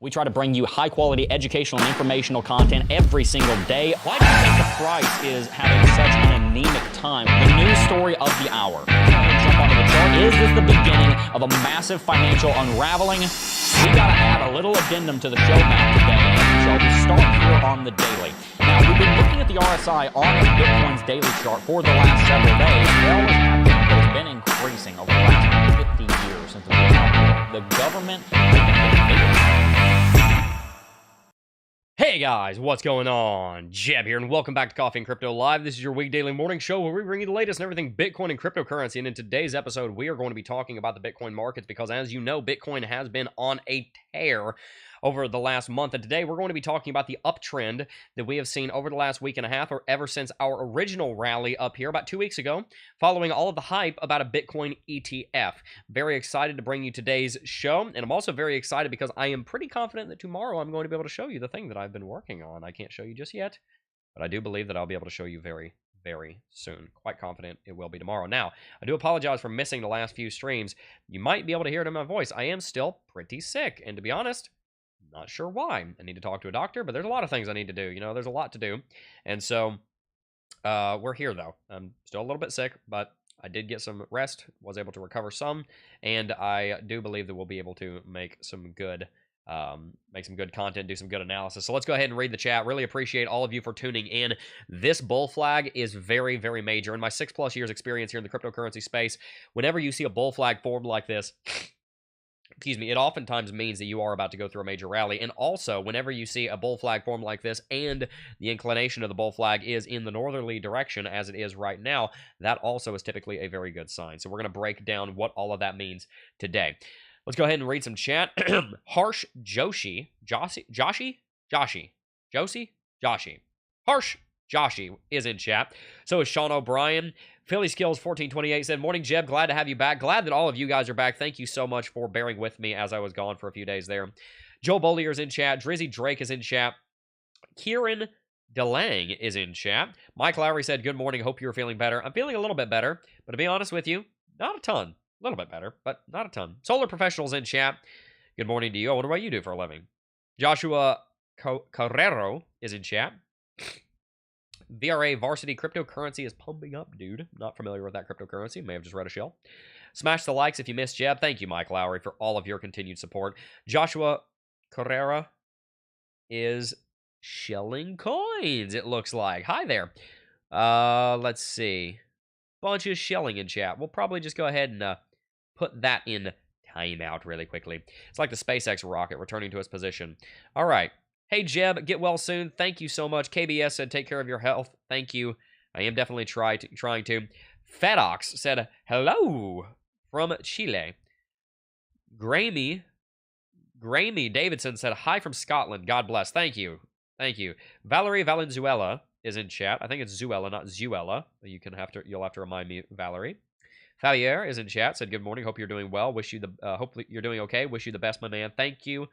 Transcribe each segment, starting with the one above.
We try to bring you high-quality educational and informational content every single day. Why do you think the price is having such an anemic time? The news story of the hour. Jump onto the chart. Is this the beginning of a massive financial unraveling? We got to add a little addendum to the show map today, and shall we start here on the daily. Now, we've been looking at the RSI on Bitcoin's daily chart for the last several days. It always has been, but it's been increasing over the last 50 years since the government. Hey guys, what's going on? Jeb here, and welcome back to Coffee and Crypto Live. This is your week daily morning show where we bring you the latest and everything Bitcoin and cryptocurrency. And in today's episode, we are going to be talking about the Bitcoin markets because, as you know, Bitcoin has been on a tear over the last month. And today, we're going to be talking about the uptrend that we have seen over the last week and a half, or ever since our original rally up here about 2 weeks ago, following all of the hype about a Bitcoin ETF. Very excited to bring you today's show, and I'm also very excited because I am pretty confident that tomorrow I'm going to be able to show you the thing that I've been working on. I can't show you just yet, but I do believe that I'll be able to show you very soon. Quite confident it will be tomorrow. Now, I do apologize for missing the last few streams. You might be able to hear it in my voice. I am still pretty sick, and to be honest, not sure why. I need to talk to a doctor, but there's a lot of things I need to do. You know, there's a lot to do. And so we're here, though. I'm still a little bit sick, but I did get some rest, was able to recover some, and I do believe that we'll be able to make some good content, do some good analysis. So let's go ahead and read the chat. Really appreciate all of you for tuning in. This bull flag is very, very major. In my 6+ years experience here in the cryptocurrency space, whenever you see a bull flag formed like this, excuse me, it oftentimes means that you are about to go through a major rally. And also, whenever you see a bull flag form like this and the inclination of the bull flag is in the northerly direction as it is right now, that also is typically a very good sign. So we're going to break down what all of that means today. Let's go ahead and read some chat. Harsh Joshi. Harsh Joshi is in chat. So is Sean O'Brien. Philly Skills 1428 said, "Morning, Jeb. Glad to have you back. Glad that all of you guys are back. Thank you so much for bearing with me as I was gone for a few days there." Joe Bollier's in chat. Drizzy Drake is in chat. Kieran DeLang is in chat. Mike Lowry said, "Good morning. Hope you're feeling better." I'm feeling a little bit better, but to be honest with you, not a ton. A little bit better, but not a ton. Solar Professionals in chat. Good morning to you. I wonder what you do for a living. Joshua Carrero is in chat. VRA Varsity Cryptocurrency is pumping up, dude. Not familiar with that cryptocurrency. May have just read a shell. Smash the likes if you missed Jeb. Thank you, Mike Lowry, for all of your continued support. Joshua Carrera is shelling coins, it looks like. Hi there. Let's see. Bunch of shelling in chat. We'll probably just go ahead and put that in timeout really quickly. It's like the SpaceX rocket returning to its position. All right. Hey, Jeb, get well soon. Thank you so much. KBS said, "Take care of your health." Thank you. I am definitely trying to. Fedox said, "Hello from Chile." Grammy Davidson said, "Hi from Scotland. God bless." Thank you. Thank you. Valerie Valenzuela is in chat. I think it's Zuela, not Zuela. You'll have to remind me, Valerie. Fabier is in chat. Said, "Good morning. Hope you're doing well. Hopefully you're doing okay. Wish you the best, my man." Thank you.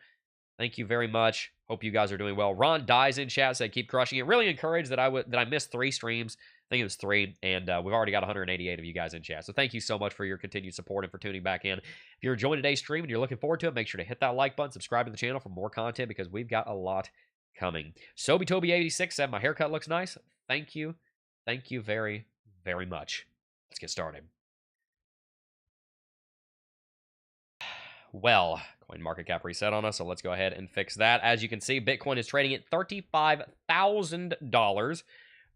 Thank you very much. Hope you guys are doing well. Ron Dies in chat said, "Keep crushing it." Really encouraged that I missed 3 streams. I think it was 3, and we've already got 188 of you guys in chat. So thank you so much for your continued support and for tuning back in. If you're enjoying today's stream and you're looking forward to it, make sure to hit that like button, subscribe to the channel for more content because we've got a lot coming. SoByToby86 said, "My haircut looks nice." Thank you. Thank you very, very much. Let's get started. Well, CoinMarketCap reset on us, so let's go ahead and fix that. As you can see, Bitcoin is trading at $35,000.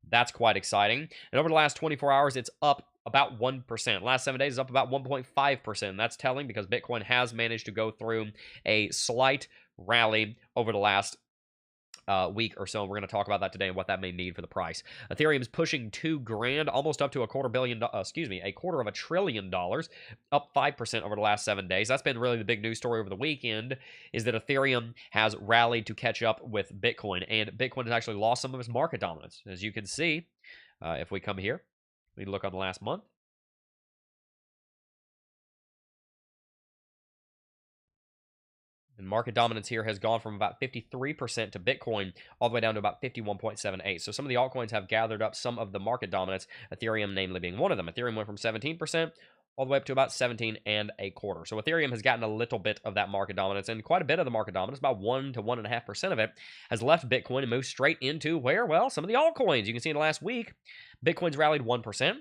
That's quite exciting. And over the last 24 hours, it's up about 1%. Last 7 days, it's up about 1.5%. That's telling because Bitcoin has managed to go through a slight rally over the last week or so. We're going to talk about that today and what that may mean for the price. Ethereum is pushing $2,000, almost up to a quarter of $1 trillion, up 5% over the last 7 days. That's been really the big news story over the weekend, is that Ethereum has rallied to catch up with Bitcoin, and Bitcoin has actually lost some of its market dominance. As you can see, if we come here, we look on the last month. And market dominance here has gone from about 53% to Bitcoin all the way down to about 51.78. So some of the altcoins have gathered up some of the market dominance, Ethereum namely being one of them. Ethereum went from 17% all the way up to about 17 and a quarter. So Ethereum has gotten a little bit of that market dominance, and quite a bit of the market dominance, about 1 to 1.5% of it, has left Bitcoin and moved straight into where, well, some of the altcoins. You can see in the last week, Bitcoin's rallied 1%,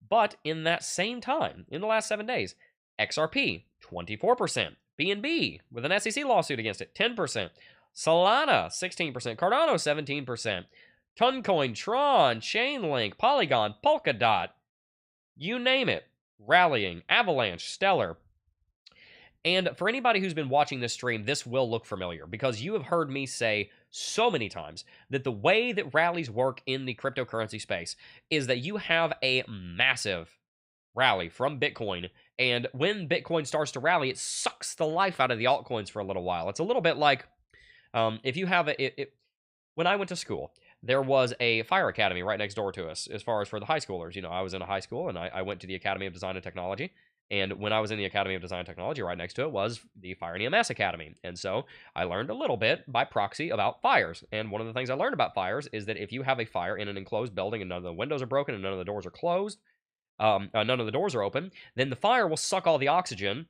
but in that same time, in the last 7 days, XRP, 24%, BNB, with an SEC lawsuit against it, 10%, Solana, 16%, Cardano, 17%, Toncoin, Tron, Chainlink, Polygon, Polkadot, you name it, rallying, Avalanche, Stellar. And for anybody who's been watching this stream, this will look familiar because you have heard me say so many times that the way that rallies work in the cryptocurrency space is that you have a massive rally from Bitcoin, and when Bitcoin starts to rally, it sucks the life out of the altcoins for a little while. It's a little bit like if you have when I went to school, there was a fire academy right next door to us as far as for the high schoolers. You know, I was in a high school, and I went to the Academy of Design and Technology. And when I was in the Academy of Design and Technology, right next to it was the Fire and EMS Academy. And so I learned a little bit by proxy about fires. And one of the things I learned about fires is that if you have a fire in an enclosed building and none of the windows are broken and none of the doors are closed, none of the doors are open, then the fire will suck all the oxygen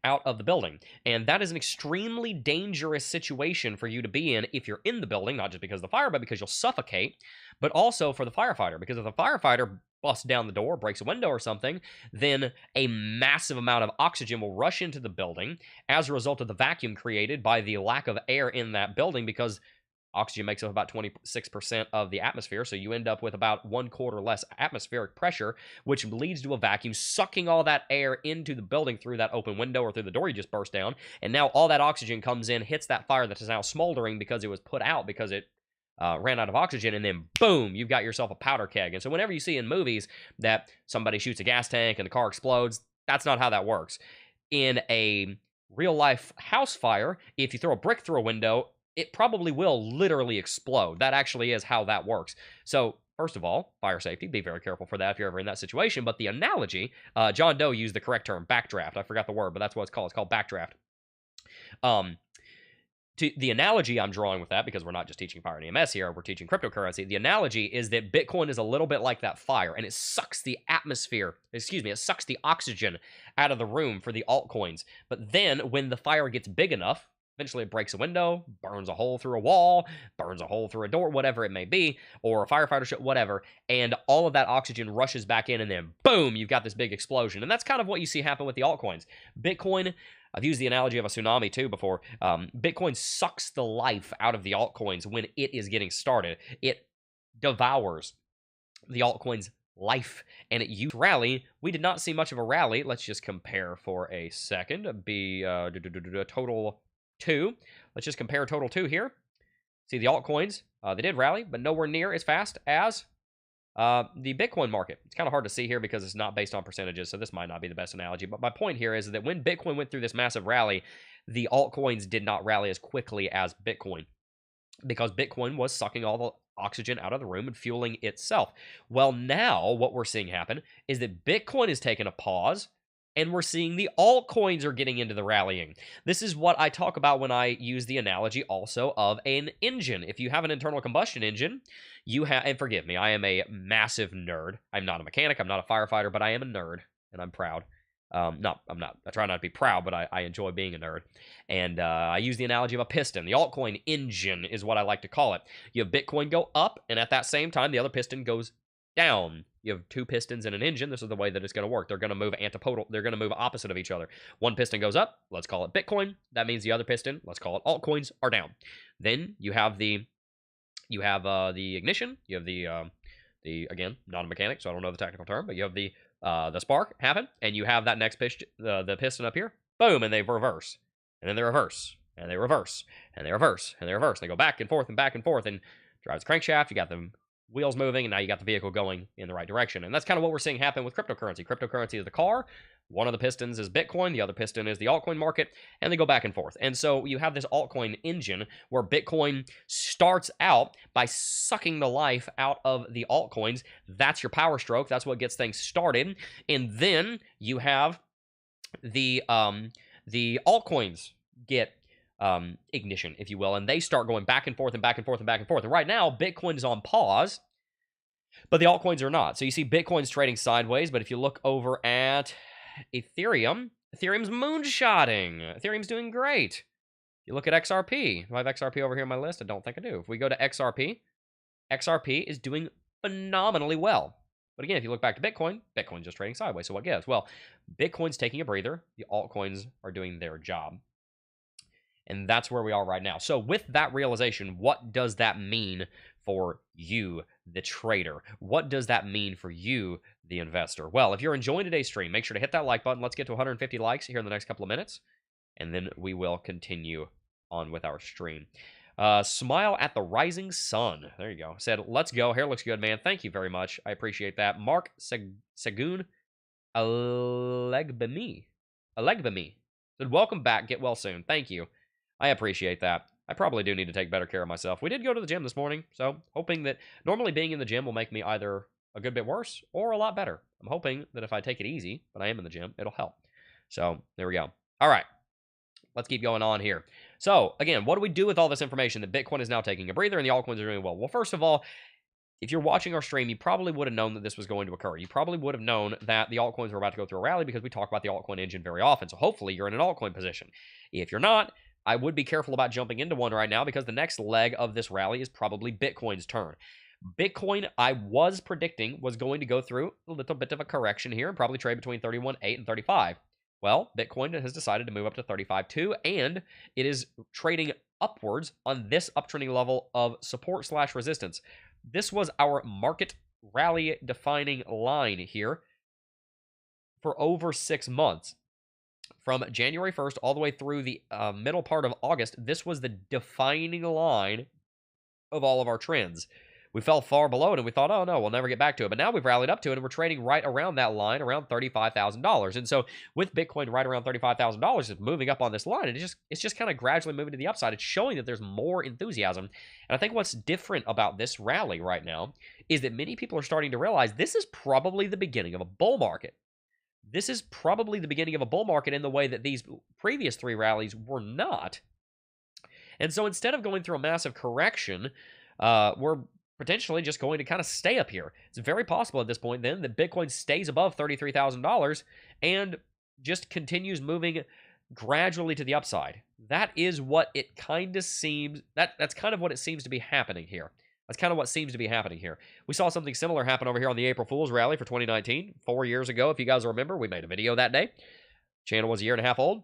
out of the building. And that is an extremely dangerous situation for you to be in if you're in the building, not just because of the fire, but because you'll suffocate, but also for the firefighter. Because if the firefighter busts down the door, breaks a window or something, then a massive amount of oxygen will rush into the building as a result of the vacuum created by the lack of air in that building, because oxygen makes up about 26% of the atmosphere, so you end up with about 1/4 less atmospheric pressure, which leads to a vacuum sucking all that air into the building through that open window or through the door you just burst down, and now all that oxygen comes in, hits that fire that is now smoldering because it was put out because it ran out of oxygen, and then boom, you've got yourself a powder keg. And so whenever you see in movies that somebody shoots a gas tank and the car explodes, that's not how that works. In a real-life house fire, if you throw a brick through a window, it probably will literally explode. That actually is how that works. So, first of all, fire safety, be very careful for that if you're ever in that situation. But the analogy, John Doe used the correct term, backdraft. I forgot the word, but that's what it's called. It's called backdraft. The analogy I'm drawing with that, because we're not just teaching fire and EMS here, we're teaching cryptocurrency. The analogy is that Bitcoin is a little bit like that fire, and it sucks the it sucks the oxygen out of the room for the altcoins. But then when the fire gets big enough, eventually it breaks a window, burns a hole through a wall, burns a hole through a door, whatever it may be, or a firefighter ship, whatever, and all of that oxygen rushes back in, and then boom, you've got this big explosion. And that's kind of what you see happen with the altcoins. Bitcoin, I've used the analogy of a tsunami too before. Bitcoin sucks the life out of the altcoins when it is getting started. It devours the altcoins' life, and it used rally. We did not see much of a rally. Let's just compare for a second. Total 2. Let's just compare total 2 here. See the altcoins, they did rally, but nowhere near as fast as the Bitcoin market. It's kind of hard to see here because it's not based on percentages, so this might not be the best analogy. But my point here is that when Bitcoin went through this massive rally, the altcoins did not rally as quickly as Bitcoin, because Bitcoin was sucking all the oxygen out of the room and fueling itself. Well, now what we're seeing happen is that Bitcoin is taking a pause, and we're seeing the altcoins are getting into the rallying. This is what I talk about when I use the analogy also of an engine. If you have an internal combustion engine, you have, and forgive me, I am a massive nerd. I'm not a mechanic, I'm not a firefighter, but I am a nerd, and I'm proud. I'm not. I try not to be proud, but I enjoy being a nerd. And I use the analogy of a piston. The altcoin engine is what I like to call it. You have Bitcoin go up, and at that same time, the other piston goes down. You have 2 pistons in an engine. This is the way that it's going to work. They're going to move antipodal. They're going to move opposite of each other. One piston goes up. Let's call it Bitcoin. That means the other piston, let's call it altcoins, are down. Then you have the ignition. You have the again, not a mechanic, so I don't know the technical term, but you have the spark happen, and you have that next piston, the piston up here. Boom, and they reverse, and then they reverse, and they reverse, and they reverse, and they reverse. They go back and forth and back and forth, and drives the crankshaft. You got the wheels moving, and now you got the vehicle going in the right direction. And that's kind of what we're seeing happen with cryptocurrency. Cryptocurrency is the car. One of the pistons is Bitcoin. The other piston is the altcoin market, and they go back and forth. And so you have this altcoin engine where Bitcoin starts out by sucking the life out of the altcoins. That's your power stroke. That's what gets things started. And then you have the altcoins get ignition, if you will, and they start going back and forth and back and forth and back and forth. And right now, Bitcoin is on pause But the altcoins are not. So you see Bitcoin's trading sideways, but if you look over at Ethereum's moonshotting. Ethereum's doing great. You look at XRP. Do I have XRP over here on my list? I don't think I do. If we go to XRP, XRP is doing phenomenally well. But again, if you look back to Bitcoin, Bitcoin's just trading sideways. So what gives? Well, Bitcoin's taking a breather. The altcoins are doing their job. And that's where we are right now. So with that realization, what does that mean for you, the trader? What does that mean for you, the investor? Well, if you're enjoying today's stream, make sure to hit that like button. Let's get to 150 likes here in the next couple of minutes. And then we will continue on with our stream. Smile at the rising sun. There you go. Said, let's go. Hair looks good, man. Thank you very much. I appreciate that. Mark Segun Alegbemi. Said, welcome back. Get well soon. Thank you. I appreciate that. I probably do need to take better care of myself. We did go to the gym this morning, so hoping that normally being in the gym will make me either a good bit worse or a lot better. I'm hoping that if I take it easy, but I am in the gym, it'll help. So there we go. All right. Let's keep going on here. So, again, what do we do with all this information that Bitcoin is now taking a breather and the altcoins are doing well? Well, first of all, if you're watching our stream, you probably would have known that this was going to occur. You probably would have known that the altcoins were about to go through a rally because we talk about the altcoin engine very often. So hopefully you're in an altcoin position. If you're not, I would be careful about jumping into one right now because the next leg of this rally is probably Bitcoin's turn. Bitcoin, I was predicting, was going to go through a little bit of a correction here and probably trade between 31.8 and 35. Well, Bitcoin has decided to move up to 35.2, and it is trading upwards on this uptrending level of support/resistance. This was our market rally defining line here for over 6 months. From January 1st all the way through the middle part of August, this was the defining line of all of our trends. We fell far below it, and we thought, oh, no, we'll never get back to it. But now we've rallied up to it, and we're trading right around that line, around $35,000. And so with Bitcoin right around $35,000, it's moving up on this line, and it's just kind of gradually moving to the upside. It's showing that there's more enthusiasm. And I think what's different about this rally right now is that many people are starting to realize this is probably the beginning of a bull market. This is probably the beginning of a bull market in the way that these previous 3 rallies were not. And so instead of going through a massive correction, we're potentially just going to kind of stay up here. It's very possible at this point then that Bitcoin stays above $33,000 and just continues moving gradually to the upside. That is what it kind of seems, that's kind of what it seems to be happening here. That's kind of what seems to be happening here. We saw something similar happen over here on the April Fool's rally for 2019, 4 years ago. If you guys remember, we made a video that day. Channel was a year and a half old.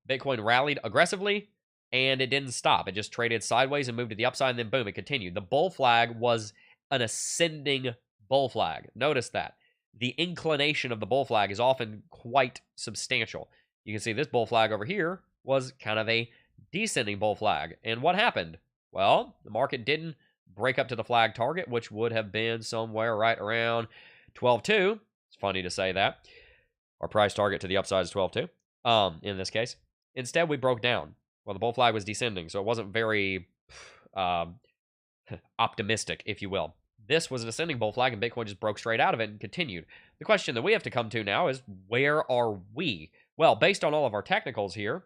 Bitcoin rallied aggressively, and it didn't stop. It just traded sideways and moved to the upside, and then boom, it continued. The bull flag was an ascending bull flag. Notice that. The inclination of the bull flag is often quite substantial. You can see this bull flag over here was kind of a descending bull flag. And what happened? Well, the market didn't break up to the flag target, which would have been somewhere right around 12.2. It's funny to say that. Our price target to the upside is 12.2 in this case. Instead, we broke down. Well, the bull flag was descending, so it wasn't very optimistic, if you will. This was an ascending bull flag, and Bitcoin just broke straight out of it and continued. The question that we have to come to now is, where are we? Well, based on all of our technicals here,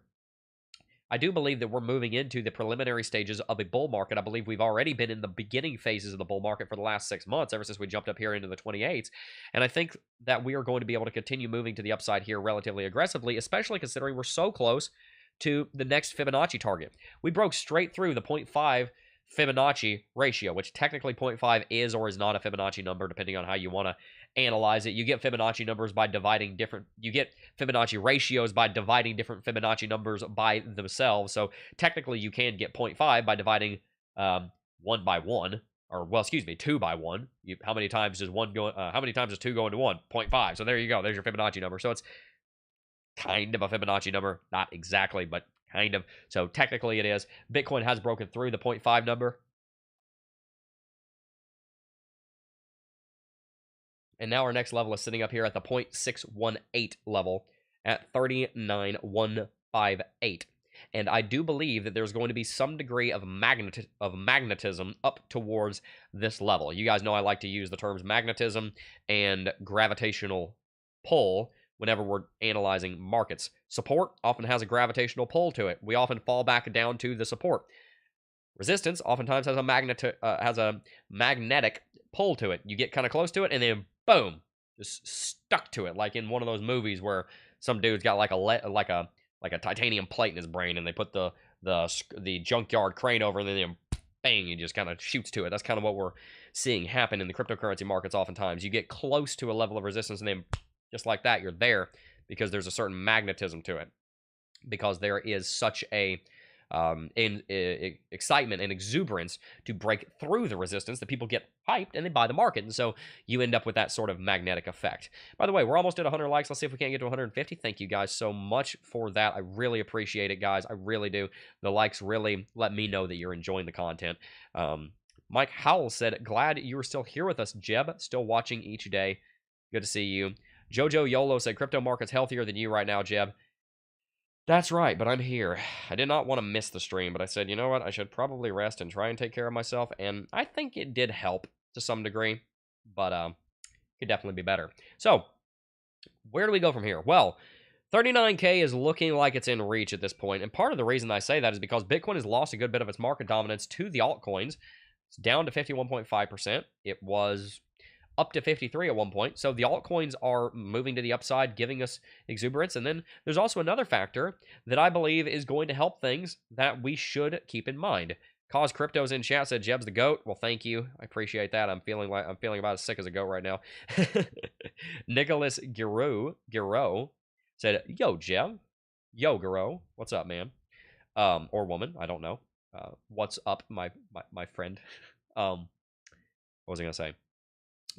I do believe that we're moving into the preliminary stages of a bull market. I believe we've already been in the beginning phases of the bull market for the last 6 months, ever since we jumped up here into the 28s. And I think that we are going to be able to continue moving to the upside here relatively aggressively, especially considering we're so close to the next Fibonacci target. We broke straight through the 0.5 Fibonacci ratio, which technically 0.5 is or is not a Fibonacci number, depending on how you want to analyze it. You get Fibonacci numbers by dividing you get Fibonacci ratios by dividing different Fibonacci numbers by themselves. So technically you can get 0.5 by dividing 1 by 1, or well, excuse me, 2 by 1. How many times does 2 go into 1? 0.5. So there you go. There's your Fibonacci number. So it's kind of a Fibonacci number, not exactly, but kind of. So technically it is. Bitcoin has broken through the 0.5 number. And now our next level is sitting up here at the 0.618 level at 39,158. And I do believe that there's going to be some degree of magnetism up towards this level. You guys know I like to use the terms magnetism and gravitational pull whenever we're analyzing markets. Support often has a gravitational pull to it. We often fall back down to the support. Resistance oftentimes has a magnetic pull to it. You get kind of close to it, and then boom, just stuck to it, like in one of those movies where some dude's got like a titanium plate in his brain, and they put the junkyard crane over, and then bang, he just kind of shoots to it. That's kind of what we're seeing happen in the cryptocurrency markets. Oftentimes, you get close to a level of resistance, and then just like that, you're there because there's a certain magnetism to it, because there is such a excitement and exuberance to break through the resistance that people get hyped and they buy the market. And so you end up with that sort of magnetic effect. By the way, we're almost at 100 likes. Let's see if we can't get to 150. Thank you guys so much for that. I really appreciate it, guys. I really do. The likes really let me know that you're enjoying the content. Mike Howell said, glad you were still here with us, Jeb. Still watching each day. Good to see you. Jojo Yolo said, crypto market's healthier than you right now, Jeb. That's right, but I'm here. I did not want to miss the stream, but I said, you know what? I should probably rest and try and take care of myself, and I think it did help to some degree, but could definitely be better. So, where do we go from here? Well, 39K is looking like it's in reach at this point, and part of the reason I say that is because Bitcoin has lost a good bit of its market dominance to the altcoins. It's down to 51.5%. It was up to 53 at one point. So the altcoins are moving to the upside, giving us exuberance. And then there's also another factor that I believe is going to help things that we should keep in mind. Cause Cryptos in chat said Jeb's the GOAT. Well, thank you. I appreciate that. I'm feeling about as sick as a goat right now. Nicholas Giro said, yo, Jeb. Yo, Giro. What's up, man? Or woman. I don't know. What's up, my friend? What was I going to say?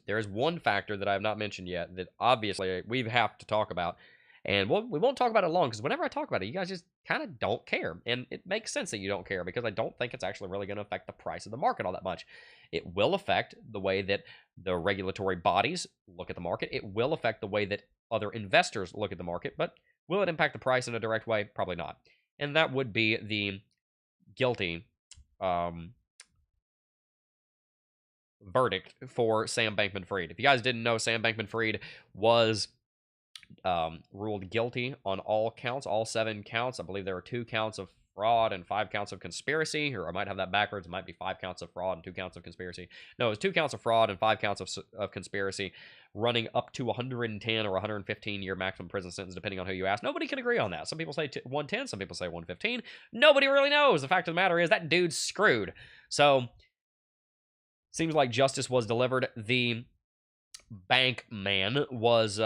There is one factor that I have not mentioned yet that obviously we have to talk about. And we won't talk about it long because whenever I talk about it, you guys just kind of don't care. And it makes sense that you don't care because I don't think it's actually really going to affect the price of the market all that much. It will affect the way that the regulatory bodies look at the market. It will affect the way that other investors look at the market. But will it impact the price in a direct way? Probably not. And that would be the guilty verdict for Sam Bankman-Fried. If you guys didn't know, Sam Bankman-Fried was ruled guilty on all counts, all 7 counts. I believe there were 2 counts of fraud and 5 counts of conspiracy, or I might have that backwards. It might be 5 counts of fraud and 2 counts of conspiracy. No, it was 2 counts of fraud and 5 counts of conspiracy, running up to 110 or 115-year maximum prison sentence, depending on who you ask. Nobody can agree on that. Some people say 110, some people say 115. Nobody really knows. The fact of the matter is that dude's screwed. So seems like justice was delivered. The bank man was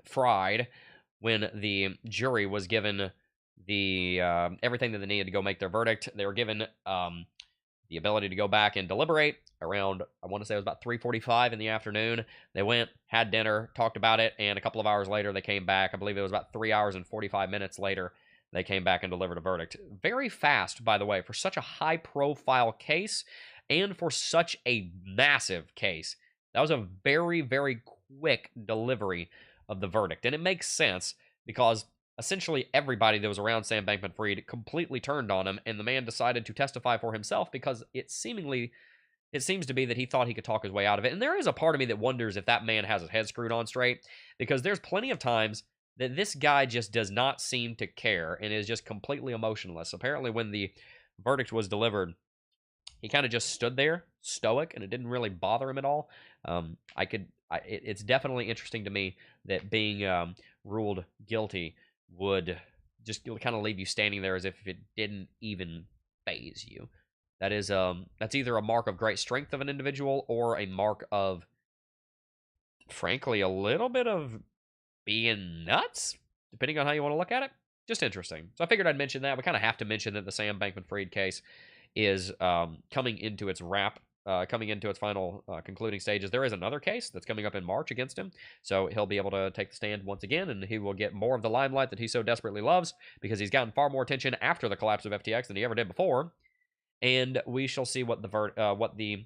fried when the jury was given the everything that they needed to go make their verdict. They were given the ability to go back and deliberate around, I want to say it was about 3:45 in the afternoon. They went, had dinner, talked about it, and a couple of hours later they came back. I believe it was about 3 hours and 45 minutes later they came back and delivered a verdict. Very fast, by the way, for such a high-profile case. And for such a massive case, that was a very, very quick delivery of the verdict. And it makes sense because essentially everybody that was around Sam Bankman-Fried completely turned on him, and the man decided to testify for himself because it seems to be that he thought he could talk his way out of it. And there is a part of me that wonders if that man has his head screwed on straight, because there's plenty of times that this guy just does not seem to care and is just completely emotionless. Apparently when the verdict was delivered, he kind of just stood there, stoic, and it didn't really bother him at all. It's definitely interesting to me that being ruled guilty would just kind of leave you standing there as if it didn't even faze you. That's either a mark of great strength of an individual or a mark of, frankly, a little bit of being nuts, depending on how you want to look at it. Just interesting. So I figured I'd mention that. We kind of have to mention that the Sam Bankman-Fried case is coming into its final concluding stages. There is another case that's coming up in March against him, so he'll be able to take the stand once again, and he will get more of the limelight that he so desperately loves, because he's gotten far more attention after the collapse of FTX than he ever did before. And we shall see basically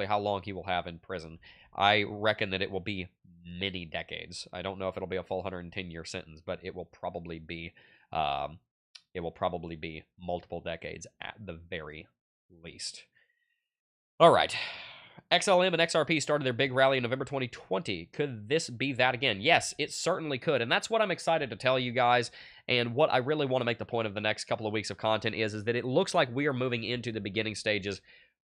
how long he will have in prison. I reckon that it will be many decades. I don't know if it'll be a full 110-year sentence, but it will probably be multiple decades at the very least. All right. XLM and XRP started their big rally in November 2020. Could this be that again? Yes, it certainly could. And that's what I'm excited to tell you guys. And what I really want to make the point of the next couple of weeks of content is that it looks like we are moving into the beginning stages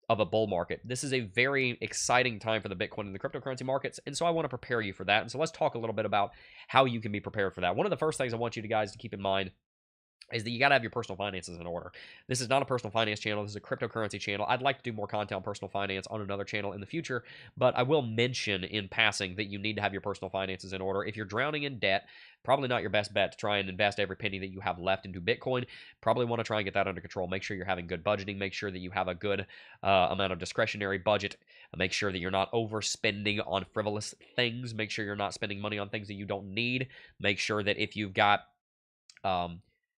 of a bull market. This is a very exciting time for the Bitcoin and the cryptocurrency markets, and so I want to prepare you for that. And so let's talk a little bit about how you can be prepared for that. One of the first things I want you guys to keep in mind is that you got to have your personal finances in order. This is not a personal finance channel. This is a cryptocurrency channel. I'd like to do more content on personal finance on another channel in the future, but I will mention in passing that you need to have your personal finances in order. If you're drowning in debt, probably not your best bet to try and invest every penny that you have left into Bitcoin. Probably want to try and get that under control. Make sure you're having good budgeting. Make sure that you have a good amount of discretionary budget. Make sure that you're not overspending on frivolous things. Make sure you're not spending money on things that you don't need. Make sure that if you've got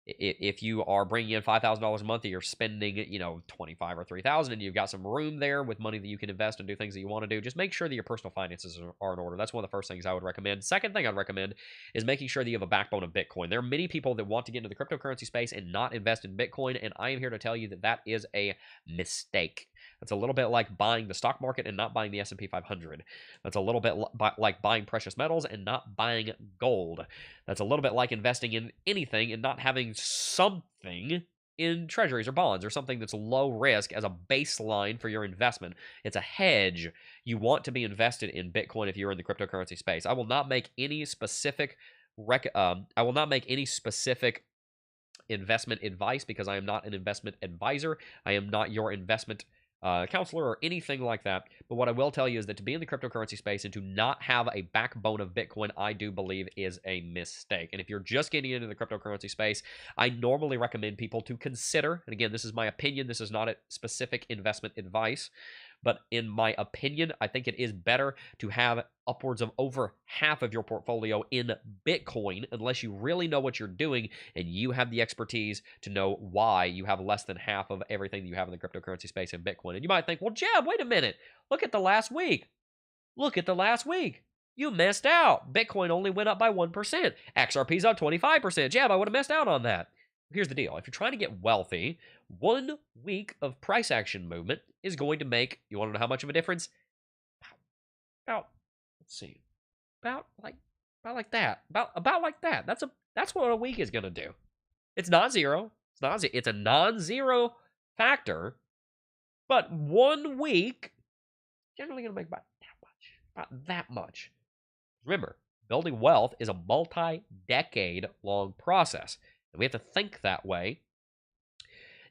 if you are bringing in $5,000 a month, and you're spending, $25,000 or $3,000, and you've got some room there with money that you can invest and do things that you want to do, just make sure that your personal finances are in order. That's one of the first things I would recommend. Second thing I'd recommend is making sure that you have a backbone of Bitcoin. There are many people that want to get into the cryptocurrency space and not invest in Bitcoin, and I am here to tell you that that is a mistake. That's a little bit like buying the stock market and not buying the S&P 500. That's a little bit like buying precious metals and not buying gold. That's a little bit like investing in anything and not having something in treasuries or bonds or something that's low risk as a baseline for your investment. It's a hedge. You want to be invested in Bitcoin if you're in the cryptocurrency space. I will not make any specific investment advice because I am not an investment advisor. I am not your investment counselor or anything like that. But what I will tell you is that to be in the cryptocurrency space and to not have a backbone of Bitcoin, I do believe is a mistake. And if you're just getting into the cryptocurrency space, I normally recommend people to consider, and again, this is my opinion, this is not a specific investment advice, but in my opinion, I think it is better to have upwards of over half of your portfolio in Bitcoin unless you really know what you're doing and you have the expertise to know why you have less than half of everything that you have in the cryptocurrency space in Bitcoin. And you might think, well, Jeb, wait a minute. Look at the last week. Look at the last week. You missed out. Bitcoin only went up by 1%. XRP's up 25%. Jeb, I would have missed out on that. Here's the deal. If you're trying to get wealthy, 1 week of price action movement is going to make, you want to know how much of a difference? About let's see. About like that. About like that. That's what a week is going to do. It's not zero. It's a non-zero factor, but 1 week generally going to make about that much. Remember, building wealth is a multi-decade long process. And we have to think that way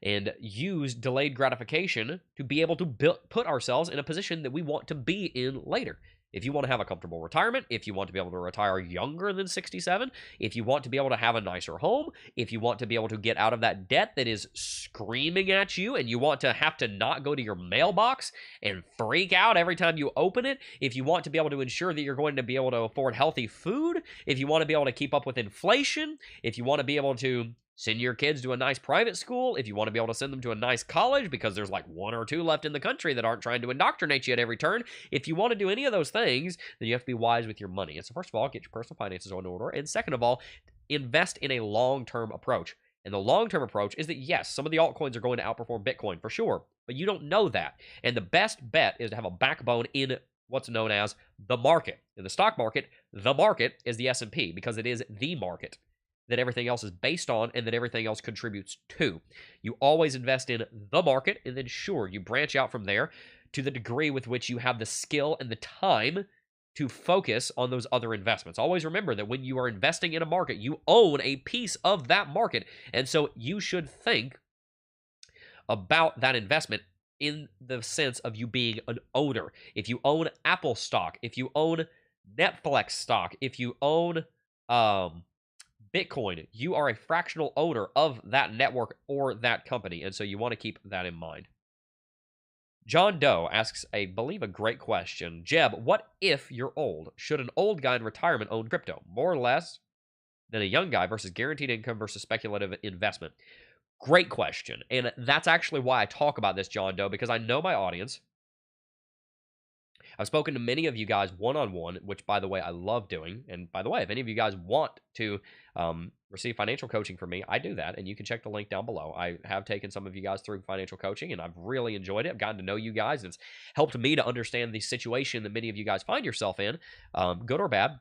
and use delayed gratification to be able to put ourselves in a position that we want to be in later. If you want to have a comfortable retirement, if you want to be able to retire younger than 67, if you want to be able to have a nicer home, if you want to be able to get out of that debt that is screaming at you and you want to have to not go to your mailbox and freak out every time you open it, if you want to be able to ensure that you're going to be able to afford healthy food, if you want to be able to keep up with inflation, if you want to be able to send your kids to a nice private school, if you want to be able to send them to a nice college because there's like 1 or 2 left in the country that aren't trying to indoctrinate you at every turn, if you want to do any of those things, then you have to be wise with your money. And so first of all, get your personal finances in order. And second of all, invest in a long-term approach. And the long-term approach is that, yes, some of the altcoins are going to outperform Bitcoin for sure, but you don't know that. And the best bet is to have a backbone in what's known as the market. In the stock market, the market is the S&P because it is the market that everything else is based on and that everything else contributes to. You always invest in the market, and then sure, you branch out from there to the degree with which you have the skill and the time to focus on those other investments. Always remember that when you are investing in a market, you own a piece of that market, and so you should think about that investment in the sense of you being an owner. If you own Apple stock, if you own Netflix stock, if you own Bitcoin, you are a fractional owner of that network or that company, and so you want to keep that in mind. John Doe asks, I believe, a great question. Jeb, what if you're old? Should an old guy in retirement own crypto? More or less than a young guy versus guaranteed income versus speculative investment? Great question, and that's actually why I talk about this, John Doe, because I know my audience, I've spoken to many of you guys one-on-one, which, by the way, I love doing. And by the way, if any of you guys want to receive financial coaching from me, I do that, and you can check the link down below. I have taken some of you guys through financial coaching, and I've really enjoyed it. I've gotten to know you guys, and it's helped me to understand the situation that many of you guys find yourself in, good or bad.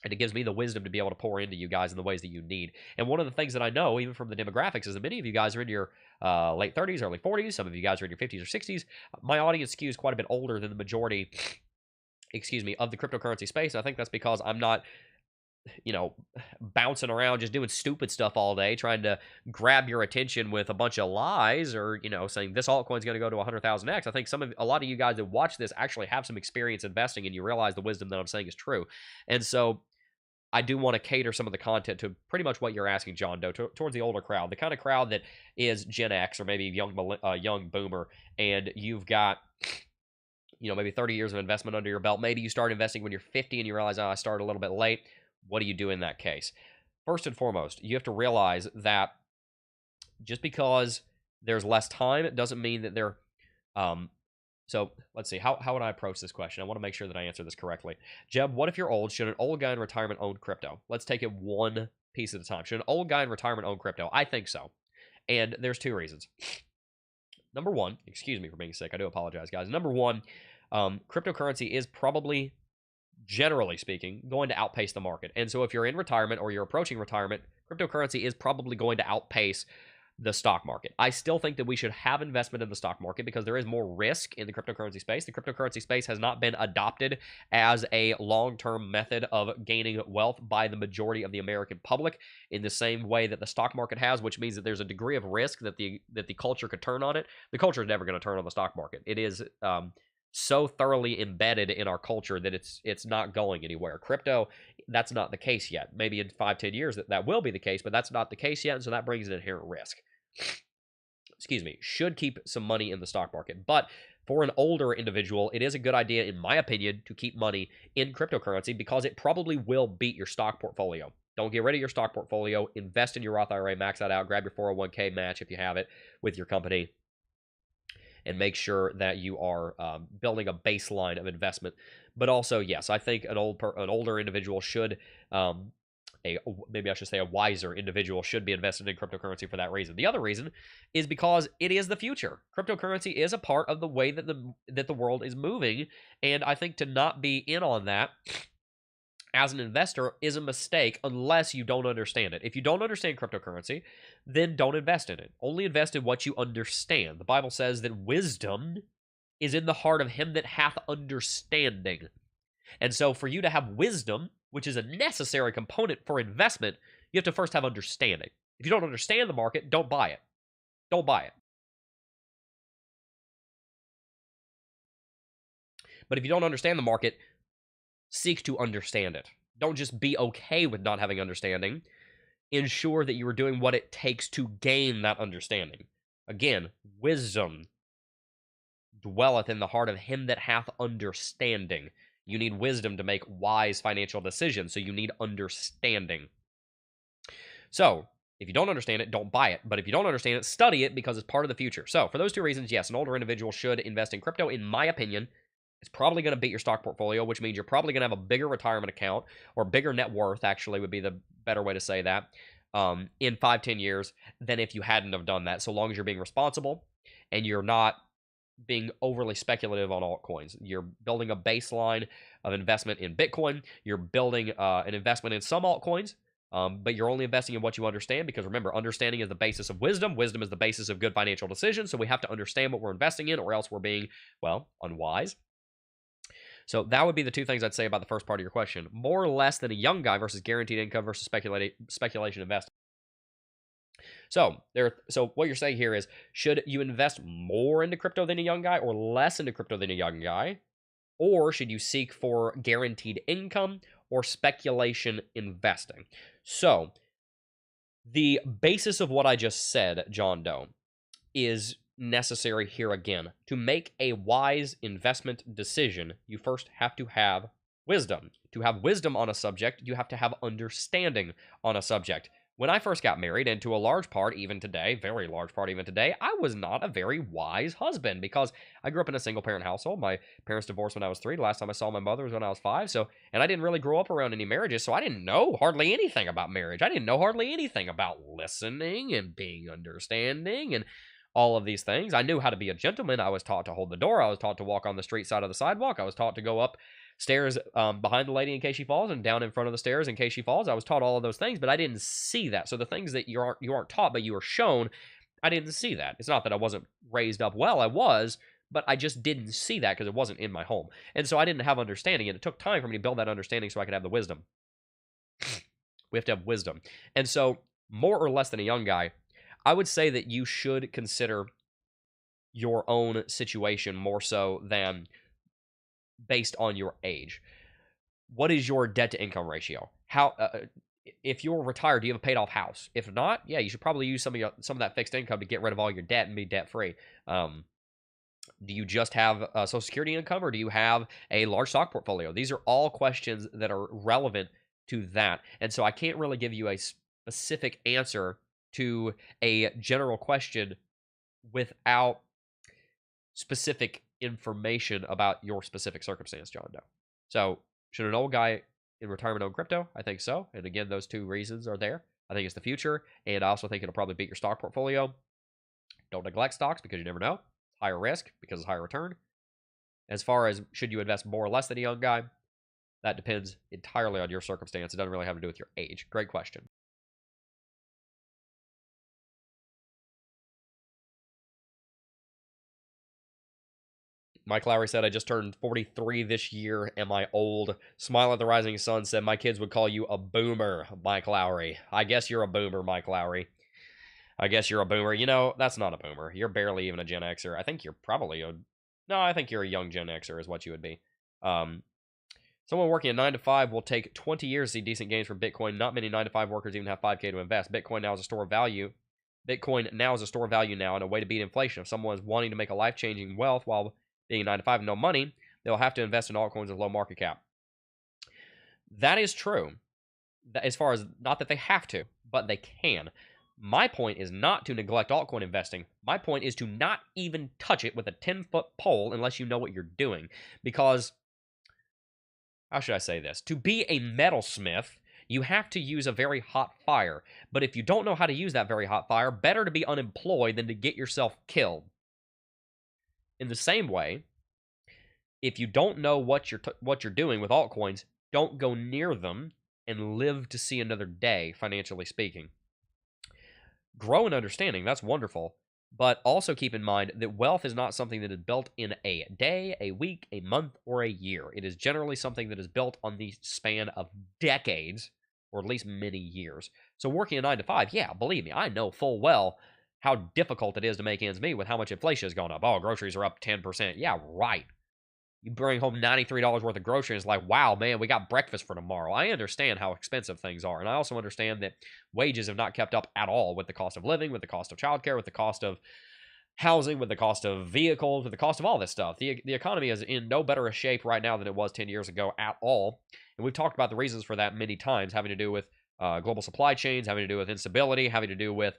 And it gives me the wisdom to be able to pour into you guys in the ways that you need. And one of the things that I know, even from the demographics, is that many of you guys are in your late 30s, early 40s. Some of you guys are in your 50s or 60s. My audience skews quite a bit older than the majority, of the cryptocurrency space. And I think that's because I'm not, bouncing around just doing stupid stuff all day, trying to grab your attention with a bunch of lies or, saying this altcoin is going to go to 100,000x. I think a lot of you guys that watch this actually have some experience investing, and you realize the wisdom that I'm saying is true. And so I do want to cater some of the content to pretty much what you're asking, John Doe, towards the older crowd, the kind of crowd that is Gen X or maybe young boomer, and you've got, maybe 30 years of investment under your belt. Maybe you start investing when you're 50 and you realize, I started a little bit late. What do you do in that case? First and foremost, you have to realize that just because there's less time, it doesn't mean that they're so let's see. How would I approach this question? I want to make sure that I answer this correctly. Jeb, what if you're old? Should an old guy in retirement own crypto? Let's take it one piece at a time. Should an old guy in retirement own crypto? I think so. And there's two reasons. Number one, excuse me for being sick. I do apologize, guys. Number one, cryptocurrency is probably, generally speaking, going to outpace the market. And so if you're in retirement or you're approaching retirement, cryptocurrency is probably going to outpace the stock market. I still think that we should have investment in the stock market because there is more risk in the cryptocurrency space. The cryptocurrency space has not been adopted as a long-term method of gaining wealth by the majority of the American public in the same way that the stock market has, which means that there's a degree of risk that the culture could turn on it. The culture is never going to turn on the stock market. It is so thoroughly embedded in our culture that it's not going anywhere. Crypto, that's not the case yet. Maybe in 5-10 years that will be the case, but that's not the case yet, and so that brings an inherent risk. Excuse me. Should keep some money in the stock market. But for an older individual, it is a good idea, in my opinion, to keep money in cryptocurrency because it probably will beat your stock portfolio. Don't get rid of your stock portfolio. Invest in your Roth IRA, max that out, grab your 401k match if you have it with your company, and make sure that you are building a baseline of investment. But also, yes, I think an older individual should, maybe I should say a wiser individual should be invested in cryptocurrency for that reason. The other reason is because it is the future. Cryptocurrency is a part of the way that the world is moving, and I think to not be in on that as an investor is a mistake unless you don't understand it. If you don't understand cryptocurrency, then don't invest in it. Only invest in what you understand. The Bible says that wisdom is in the heart of him that hath understanding. And so for you to have wisdom, which is a necessary component for investment, you have to first have understanding. If you don't understand the market, don't buy it. Don't buy it. But if you don't understand the market, seek to understand it. Don't just be okay with not having understanding. Ensure that you are doing what it takes to gain that understanding. Again, wisdom dwelleth in the heart of him that hath understanding. You need wisdom to make wise financial decisions, so you need understanding. So, if you don't understand it, don't buy it. But if you don't understand it, study it because it's part of the future. So, for those two reasons, yes, an older individual should invest in crypto, in my opinion. It's probably going to beat your stock portfolio, which means you're probably going to have a bigger retirement account, or bigger net worth, actually, would be the better way to say that, in 5-10 years than if you hadn't have done that, so long as you're being responsible and you're not being overly speculative on altcoins. You're building a baseline of investment in Bitcoin. You're building an investment in some altcoins, but you're only investing in what you understand because, remember, understanding is the basis of wisdom. Wisdom is the basis of good financial decisions, so we have to understand what we're investing in or else we're being, well, unwise. So that would be the two things I'd say about the first part of your question. More or less than a young guy versus guaranteed income versus speculation investing. So what you're saying here is, should you invest more into crypto than a young guy or less into crypto than a young guy? Or should you seek for guaranteed income or speculation investing? So the basis of what I just said, John Doe, is necessary here again. To make a wise investment decision, you first have to have wisdom. To have wisdom on a subject, you have to have understanding on a subject. When I first got married, and to a large part even today, very large part even today, I was not a very wise husband because I grew up in a single parent household. My parents divorced when I was 3. The last time I saw my mother was when I was 5. So, and I didn't really grow up around any marriages, so I didn't know hardly anything about marriage. I didn't know hardly anything about listening and being understanding and all of these things. I knew how to be a gentleman. I was taught to hold the door. I was taught to walk on the street side of the sidewalk. I was taught to go up stairs behind the lady in case she falls and down in front of the stairs in case she falls. I was taught all of those things, but I didn't see that. So the things that you aren't taught, but you are shown, I didn't see that. It's not that I wasn't raised up well. I was, but I just didn't see that because it wasn't in my home. And so I didn't have understanding, and it took time for me to build that understanding so I could have the wisdom. We have to have wisdom. And so more or less than a young guy, I would say that you should consider your own situation more so than based on your age. What is your debt to income ratio? How if you're retired, do you have a paid off house? If not, yeah, you should probably use some of that fixed income to get rid of all your debt and be debt free. Do you just have Social Security income, or do you have a large stock portfolio? These are all questions that are relevant to that, and so I can't really give you a specific answer to a general question without specific information about your specific circumstance, John Doe. So, should an old guy in retirement own crypto? I think so. And again, those two reasons are there. I think it's the future, and I also think it'll probably beat your stock portfolio. Don't neglect stocks because you never know. Higher risk because it's higher return. As far as should you invest more or less than a young guy, that depends entirely on your circumstance. It doesn't really have to do with your age. Great question. Mike Lowry said, I just turned 43 this year. Am I old? Smile at the Rising Sun said, my kids would call you a boomer, Mike Lowry. I guess you're a boomer, Mike Lowry. I guess you're a boomer. You know, that's not a boomer. You're barely even a Gen Xer. I think you're probably no, I think you're a young Gen Xer is what you would be. Someone working a 9 to 5 will take 20 years to see decent gains from Bitcoin. Not many 9 to 5 workers even have 5K to invest. Bitcoin now is a store of value. Bitcoin now is a store of value now and a way to beat inflation. If someone is wanting to make a life-changing wealth while being 9 to 5 and no money, they'll have to invest in altcoins with low market cap. That is true. As far as, not that they have to, but they can. My point is not to neglect altcoin investing. My point is to not even touch it with a 10-foot pole unless you know what you're doing. Because, how should I say this? To be a metalsmith, you have to use a very hot fire. But if you don't know how to use that very hot fire, better to be unemployed than to get yourself killed. In the same way, if you don't know what you're doing with altcoins, don't go near them and live to see another day, financially speaking. Grow in understanding, that's wonderful, but also keep in mind that wealth is not something that is built in a day, a week, a month, or a year. It is generally something that is built on the span of decades, or at least many years. So working a 9 to 5, yeah, believe me, I know full well how difficult it is to make ends meet with how much inflation has gone up. Oh, groceries are up 10%. Yeah, right. You bring home $93 worth of groceries, it's like, wow, man, we got breakfast for tomorrow. I understand how expensive things are, and I also understand that wages have not kept up at all with the cost of living, with the cost of childcare, with the cost of housing, with the cost of vehicles, with the cost of all this stuff. The economy is in no better a shape right now than it was 10 years ago at all, and we've talked about the reasons for that many times, having to do with global supply chains, having to do with instability, having to do with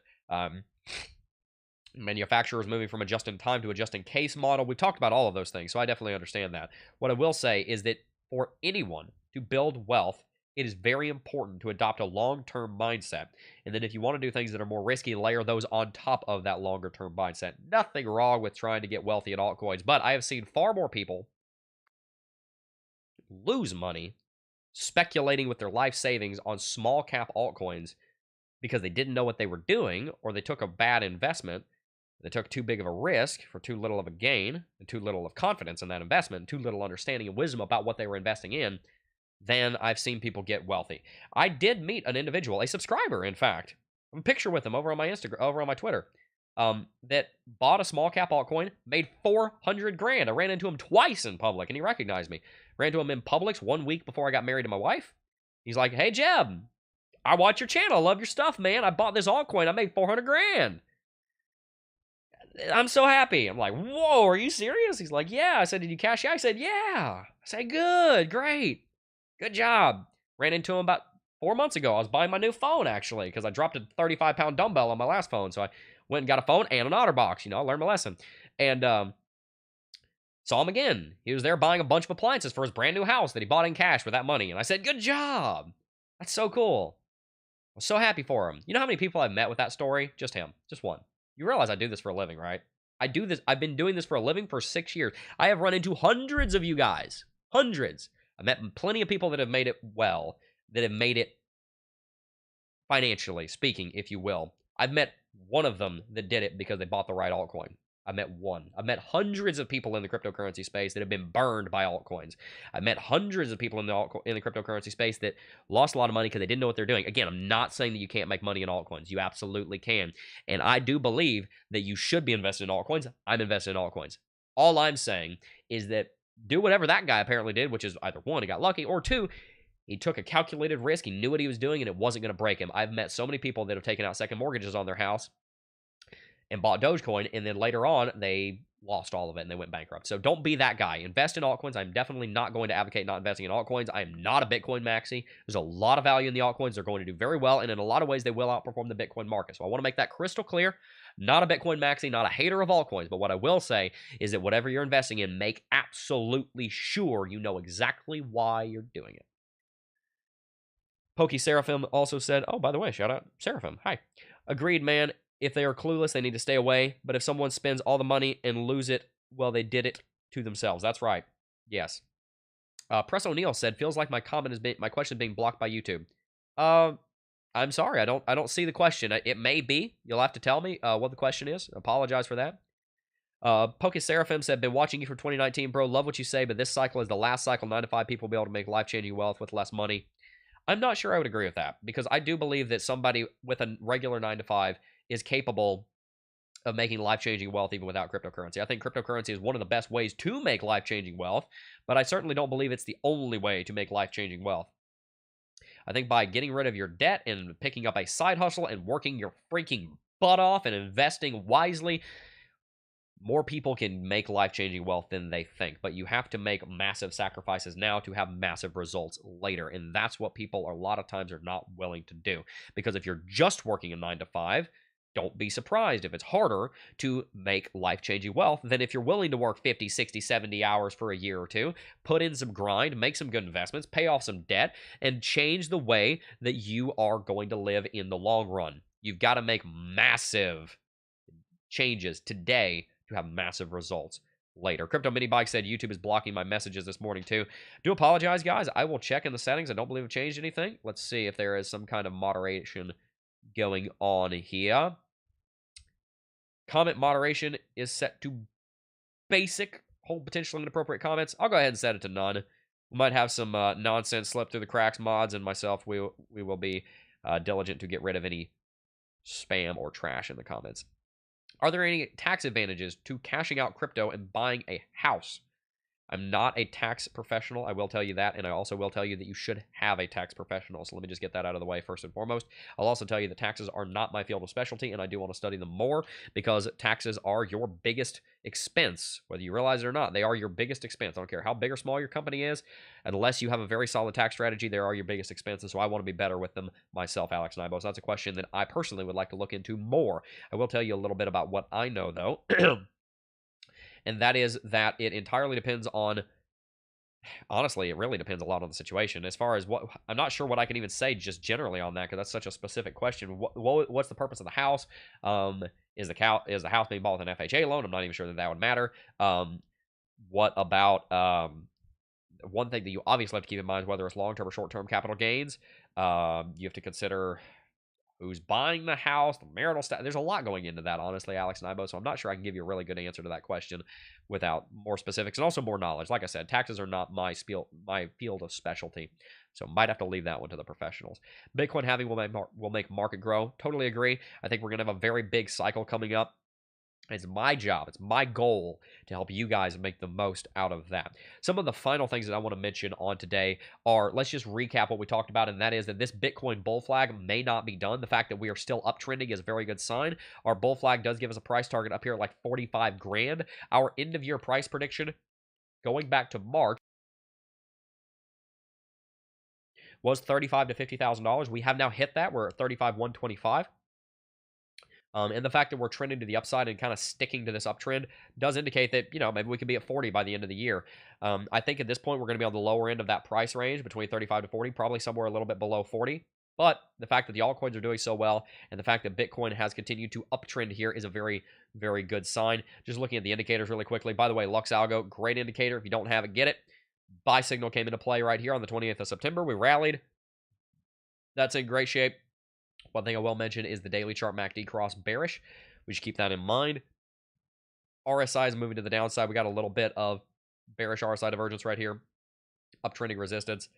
manufacturers moving from a just-in-time to a just-in-case model. We've talked about all of those things, so I definitely understand that. What I will say is that for anyone to build wealth, it is very important to adopt a long-term mindset. And then if you want to do things that are more risky, layer those on top of that longer-term mindset. Nothing wrong with trying to get wealthy in altcoins, but I have seen far more people lose money speculating with their life savings on small-cap altcoins because they didn't know what they were doing, or they took a bad investment. They took too big of a risk for too little of a gain, and too little of confidence in that investment, and too little understanding and wisdom about what they were investing in. Then I've seen people get wealthy. I did meet an individual, a subscriber, in fact. I have a picture with him over on my Instagram, over on my Twitter, that bought a small cap altcoin, made 400 grand. I ran into him twice in public, and he recognized me. Ran into him in Publix 1 week before I got married to my wife. He's like, "Hey Jeb, I watch your channel. I love your stuff, man. I bought this altcoin. I made 400 grand. I'm so happy." I'm like, "Whoa, are you serious?" He's like, "Yeah." I said, "Did you cash out?" I said, "Yeah." I said, "Good, great, good job." Ran into him about 4 months ago. I was buying my new phone, actually, because I dropped a 35-pound dumbbell on my last phone. So I went and got a phone and an OtterBox. You know, I learned my lesson. And saw him again. He was there buying a bunch of appliances for his brand new house that he bought in cash with that money. And I said, good job. That's so cool. I was so happy for him. You know how many people I've met with that story? Just him. Just one. You realize I do this for a living, right? I do this. I've been doing this for a living for 6 years. I have run into hundreds of you guys. Hundreds. I've met plenty of people that have made it well, that have made it financially speaking, if you will. I've met one of them that did it because they bought the right altcoin. I met one. I've met hundreds of people in the cryptocurrency space that have been burned by altcoins. I've met hundreds of people in the cryptocurrency space that lost a lot of money because they didn't know what they're doing. Again, I'm not saying that you can't make money in altcoins. You absolutely can. And I do believe that you should be invested in altcoins. I'm invested in altcoins. All I'm saying is that do whatever that guy apparently did, which is either one, he got lucky, or two, he took a calculated risk. He knew what he was doing, and it wasn't going to break him. I've met so many people that have taken out second mortgages on their house and bought Dogecoin, and then later on, they lost all of it, and they went bankrupt. So don't be that guy. Invest in altcoins. I'm definitely not going to advocate not investing in altcoins. I am not a Bitcoin maxi. There's a lot of value in the altcoins. They're going to do very well, and in a lot of ways, they will outperform the Bitcoin market. So I want to make that crystal clear. Not a Bitcoin maxi, not a hater of altcoins, but what I will say is that whatever you're investing in, make absolutely sure you know exactly why you're doing it. Pokey Seraphim also said, oh, by the way, shout out Seraphim. Hi. Agreed, man. If they are clueless, they need to stay away. But if someone spends all the money and lose it, well, they did it to themselves. That's right. Yes. Press O'Neill said, feels like my question is being blocked by YouTube. I'm sorry. I don't see the question. It may be. You'll have to tell me what the question is. Apologize for that. Poke Seraphim said, been watching you for 2019, bro. Love what you say, but this cycle is the last cycle 9 to 5 people will be able to make life-changing wealth with less money. I'm not sure I would agree with that, because I do believe that somebody with a regular 9 to 5 is capable of making life-changing wealth even without cryptocurrency. I think cryptocurrency is one of the best ways to make life-changing wealth, but I certainly don't believe it's the only way to make life-changing wealth. I think by getting rid of your debt and picking up a side hustle and working your freaking butt off and investing wisely, more people can make life-changing wealth than they think. But you have to make massive sacrifices now to have massive results later. And that's what people a lot of times are not willing to do. Because if you're just working a 9 to 5, don't be surprised if it's harder to make life-changing wealth than if you're willing to work 50, 60, 70 hours for a year or two, put in some grind, make some good investments, pay off some debt, and change the way that you are going to live in the long run. You've got to make massive changes today to have massive results later. Crypto Mini Bike said YouTube is blocking my messages this morning too. Do apologize, guys. I will check in the settings. I don't believe I've changed anything. Let's see if there is some kind of moderation going on here. Comment moderation is set to basic. Hold potentially inappropriate comments. I'll go ahead and set it to none. We might have some nonsense slip through the cracks. Mods and myself, we will be diligent to get rid of any spam or trash in the comments. Are there any tax advantages to cashing out crypto and buying a house? I'm not a tax professional. I will tell you that, and I also will tell you that you should have a tax professional. So let me just get that out of the way first and foremost. I'll also tell you that taxes are not my field of specialty, and I do want to study them more because taxes are your biggest expense. Whether you realize it or not, they are your biggest expense. I don't care how big or small your company is. Unless you have a very solid tax strategy, they are your biggest expenses. So I want to be better with them myself, Alex Nibos. That's a question that I personally would like to look into more. I will tell you a little bit about what I know, though. And that is that it entirely depends on, honestly, it really depends a lot on the situation. As far as what, I'm not sure what I can even say just generally on that, because that's such a specific question. What's the purpose of the house? Is the house being bought with an FHA loan? I'm not even sure that would matter. What about, one thing that you obviously have to keep in mind is whether it's long-term or short-term capital gains. You have to consider who's buying the house, the marital status. There's a lot going into that, honestly, Alex Nibos. So I'm not sure I can give you a really good answer to that question without more specifics and also more knowledge. Like I said, taxes are not my field of specialty, so might have to leave that one to the professionals. Bitcoin halving will make market grow. Totally agree. I think we're going to have a very big cycle coming up. It's my job, it's my goal to help you guys make the most out of that. Some of the final things that I want to mention on today are, let's just recap what we talked about, and that is that this Bitcoin bull flag may not be done. The fact that we are still uptrending is a very good sign. Our bull flag does give us a price target up here at like 45 grand. Our end of year price prediction, going back to March, was $35,000 to $50,000. We have now hit that. We're at $35,125. And the fact that we're trending to the upside and kind of sticking to this uptrend does indicate that, maybe we could be at 40 by the end of the year. I think at this point, we're going to be on the lower end of that price range between 35 to 40, probably somewhere a little bit below 40. But the fact that the altcoins are doing so well and the fact that Bitcoin has continued to uptrend here is a very, very good sign. Just looking at the indicators really quickly. By the way, Lux Algo, great indicator. If you don't have it, get it. Buy signal came into play right here on the 28th of September. We rallied. That's in great shape. One thing I will mention is the daily chart MACD cross bearish. We should keep that in mind. RSI is moving to the downside. We got a little bit of bearish RSI divergence right here. Uptrending resistance,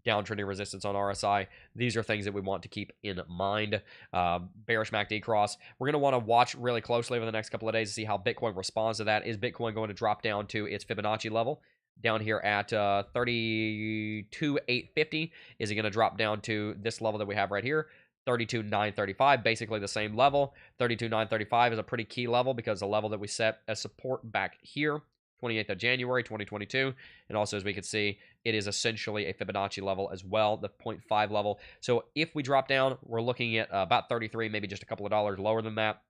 downtrending resistance on RSI. These are things that we want to keep in mind. Bearish MACD cross. We're going to want to watch really closely over the next couple of days to see how Bitcoin responds to that. Is Bitcoin going to drop down to its Fibonacci level? Down here at 32,850. Is it going to drop down to this level that we have right here? 32,935, basically the same level. 32,935 is a pretty key level because the level that we set as support back here, 28th of January, 2022. And also, as we can see, it is essentially a Fibonacci level as well, the 0.5 level. So if we drop down, we're looking at about 33, maybe just a couple of dollars lower than that,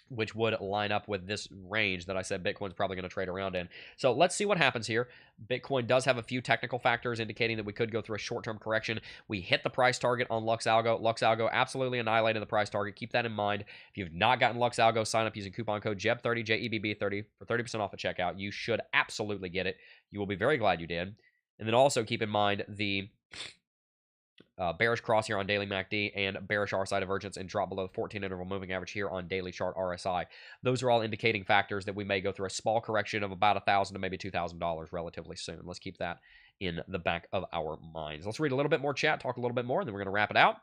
which would line up with this range that I said Bitcoin's probably going to trade around in. So let's see what happens here. Bitcoin does have a few technical factors indicating that we could go through a short-term correction. We hit the price target on Lux Algo. Lux Algo absolutely annihilated the price target. Keep that in mind. If you've not gotten Lux Algo, sign up using coupon code JEB30, JEBB30 for 30% off at checkout. You should absolutely get it. You will be very glad you did. And then also keep in mind the bearish cross here on daily MACD and bearish RSI divergence and drop below the 14 interval moving average here on daily chart RSI. Those are all indicating factors that we may go through a small correction of about $1,000 to maybe $2,000 relatively soon. Let's keep that in the back of our minds. Let's read a little bit more chat, talk a little bit more, and then we're going to wrap it out.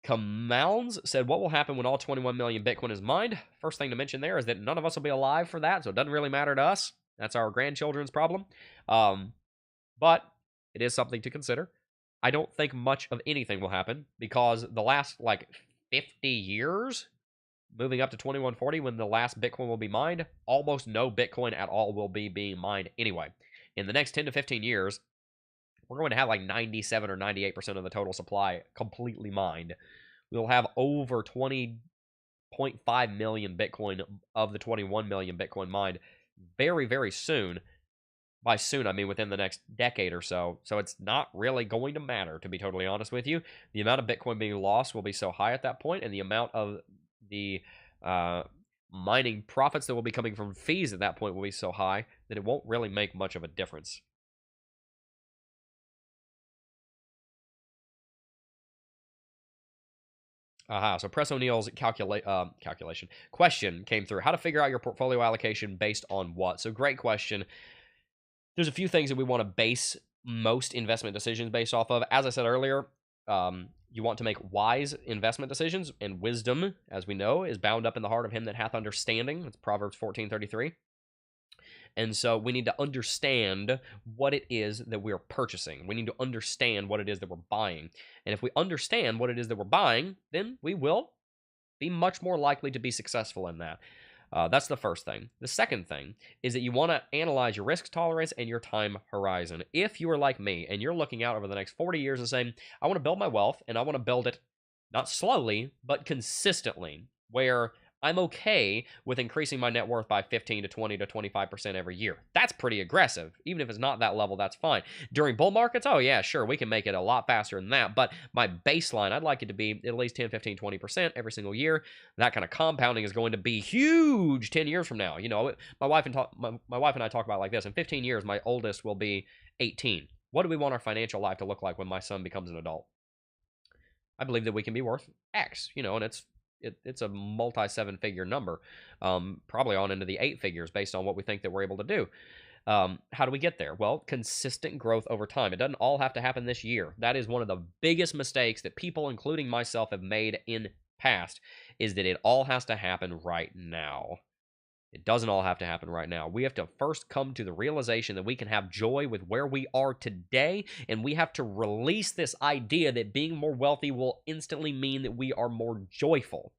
Kamalns said, what will happen when all 21 million Bitcoin is mined? First thing to mention there is that none of us will be alive for that, so it doesn't really matter to us. That's our grandchildren's problem. But it is something to consider. I don't think much of anything will happen because the last 50 years, moving up to 2140 when the last Bitcoin will be mined, almost no Bitcoin at all will be being mined anyway. In the next 10 to 15 years, we're going to have 97 or 98% of the total supply completely mined. We'll have over 20.5 million Bitcoin of the 21 million Bitcoin mined very, very soon. By soon, I mean within the next decade or so. So it's not really going to matter, to be totally honest with you. The amount of Bitcoin being lost will be so high at that point, and the amount of the mining profits that will be coming from fees at that point will be so high that it won't really make much of a difference. So Press O'Neill's calculation question came through. How to figure out your portfolio allocation based on what? So great question. There's a few things that we want to base most investment decisions based off of. As I said earlier, you want to make wise investment decisions, and wisdom, as we know, is bound up in the heart of him that hath understanding. That's Proverbs 14:33. And so we need to understand what it is that we're purchasing. We need to understand what it is that we're buying. And if we understand what it is that we're buying, then we will be much more likely to be successful in that. That's the first thing. The second thing is that you want to analyze your risk tolerance and your time horizon. If you are like me and you're looking out over the next 40 years and saying, I want to build my wealth and I want to build it not slowly, but consistently, where I'm okay with increasing my net worth by 15 to 20 to 25% every year. That's pretty aggressive. Even if it's not that level, that's fine. During bull markets, oh yeah, sure, we can make it a lot faster than that. But my baseline, I'd like it to be at least 10, 15, 20% every single year. That kind of compounding is going to be huge 10 years from now. My wife and I talk about it like this. In 15 years, my oldest will be 18. What do we want our financial life to look like when my son becomes an adult? I believe that we can be worth X, and it's a multi-7-figure number, probably on into the 8 figures based on what we think that we're able to do. How do we get there? Well, consistent growth over time. It doesn't all have to happen this year. That is one of the biggest mistakes that people, including myself, have made in past, is that it all has to happen right now. It doesn't all have to happen right now. We have to first come to the realization that we can have joy with where we are today, and we have to release this idea that being more wealthy will instantly mean that we are more joyful.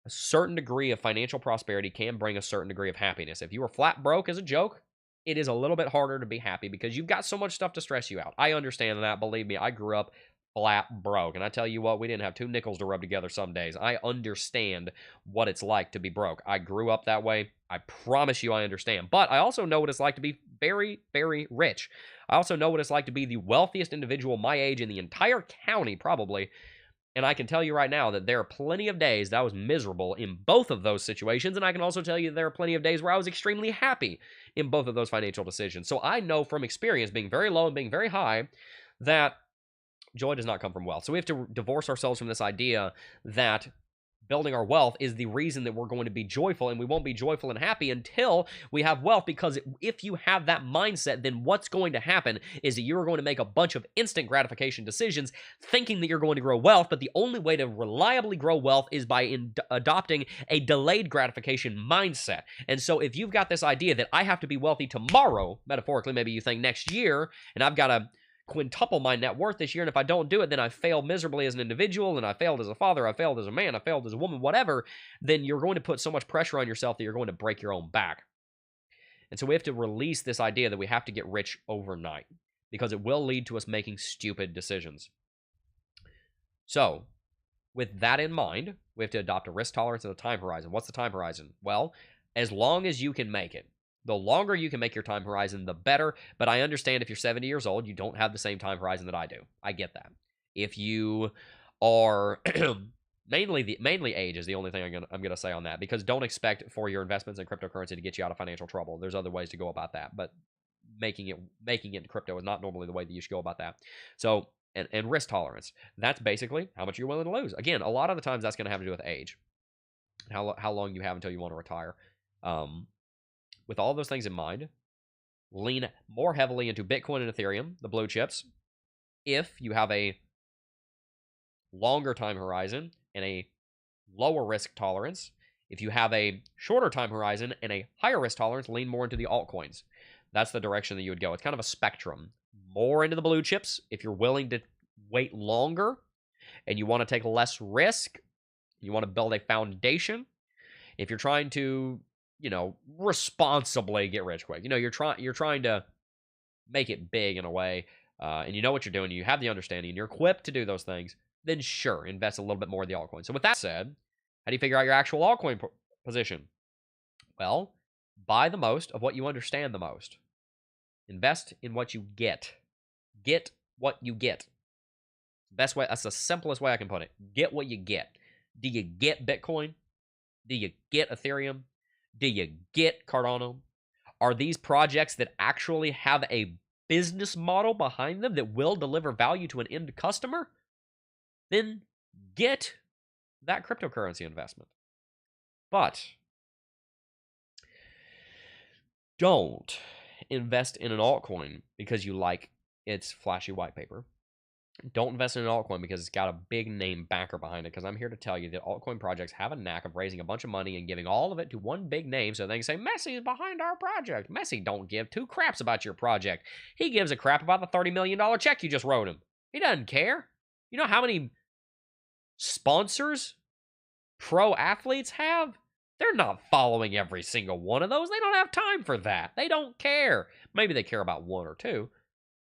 A certain degree of financial prosperity can bring a certain degree of happiness. If you were flat broke as a joke, it is a little bit harder to be happy because you've got so much stuff to stress you out. I understand that. Believe me, I grew up flat broke. And I tell you what, we didn't have 2 nickels to rub together some days. I understand what it's like to be broke. I grew up that way. I promise you I understand. But I also know what it's like to be very, very rich. I also know what it's like to be the wealthiest individual my age in the entire county, probably. And I can tell you right now that there are plenty of days that I was miserable in both of those situations. And I can also tell you there are plenty of days where I was extremely happy in both of those financial decisions. So I know from experience, being very low and being very high, that joy does not come from wealth. So we have to divorce ourselves from this idea that building our wealth is the reason that we're going to be joyful, and we won't be joyful and happy until we have wealth, because if you have that mindset, then what's going to happen is that you're going to make a bunch of instant gratification decisions thinking that you're going to grow wealth, but the only way to reliably grow wealth is by adopting a delayed gratification mindset. And so if you've got this idea that I have to be wealthy tomorrow, metaphorically, maybe you think next year, and I've got to quintuple my net worth this year, and if I don't do it, then I fail miserably as an individual, and I failed as a father, I failed as a man, I failed as a woman, whatever, then you're going to put so much pressure on yourself that you're going to break your own back. And so we have to release this idea that we have to get rich overnight, because it will lead to us making stupid decisions. So, with that in mind, we have to adopt a risk tolerance and a time horizon. What's the time horizon? Well, as long as you can make it. The longer you can make your time horizon, the better. But I understand if you're 70 years old, you don't have the same time horizon that I do. I get that. If you are mainly age is the only thing I'm gonna say on that, because don't expect for your investments in cryptocurrency to get you out of financial trouble. There's other ways to go about that, but making it in crypto is not normally the way that you should go about that. So and risk tolerance. That's basically how much you're willing to lose. Again, a lot of the times that's going to have to do with age, how long you have until you want to retire. With all those things in mind, lean more heavily into Bitcoin and Ethereum, the blue chips, if you have a longer time horizon and a lower risk tolerance. If you have a shorter time horizon and a higher risk tolerance, lean more into the altcoins. That's the direction that you would go. It's kind of a spectrum. More into the blue chips if you're willing to wait longer and you want to take less risk. You want to build a foundation. If you're trying to responsibly get rich quick. You're trying to make it big in a way, and you know what you're doing, you have the understanding, and you're equipped to do those things, then sure, invest a little bit more in the altcoin. So with that said, how do you figure out your actual altcoin position? Well, buy the most of what you understand the most. Invest in what you get. Get what you get. Best way, that's the simplest way I can put it. Get what you get. Do you get Bitcoin? Do you get Ethereum? Do you get Cardano? Are these projects that actually have a business model behind them that will deliver value to an end customer? Then get that cryptocurrency investment. But don't invest in an altcoin because you like its flashy white paper. Don't invest in an altcoin because it's got a big name backer behind it, because I'm here to tell you that altcoin projects have a knack of raising a bunch of money and giving all of it to one big name so they can say, Messi is behind our project. Messi don't give 2 craps about your project. He gives a crap about the $30 million check you just wrote him. He doesn't care. You know how many sponsors pro athletes have? They're not following every single one of those. They don't have time for that. They don't care. Maybe they care about 1 or 2.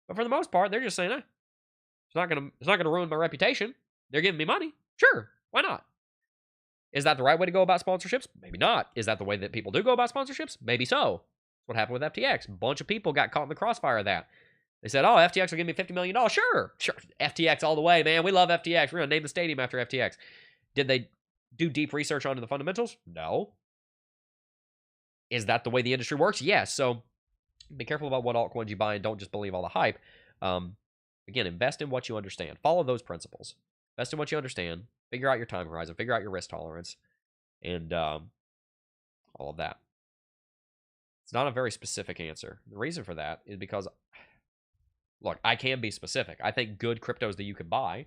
But for the most part, they're just saying, it's not gonna ruin my reputation. They're giving me money. Sure, why not? Is that the right way to go about sponsorships? Maybe not. Is that the way that people do go about sponsorships? Maybe so. That's what happened with FTX. A bunch of people got caught in the crossfire of that. They said, oh, FTX will give me $50 million. Sure. FTX all the way, man. We love FTX. We're gonna name the stadium after FTX. Did they do deep research onto the fundamentals? No. Is that the way the industry works? Yes. So be careful about what altcoins you buy and don't just believe all the hype. Again, invest in what you understand. Follow those principles. Invest in what you understand. Figure out your time horizon. Figure out your risk tolerance. And all of that. It's not a very specific answer. The reason for that is because, look, I can be specific. I think good cryptos that you could buy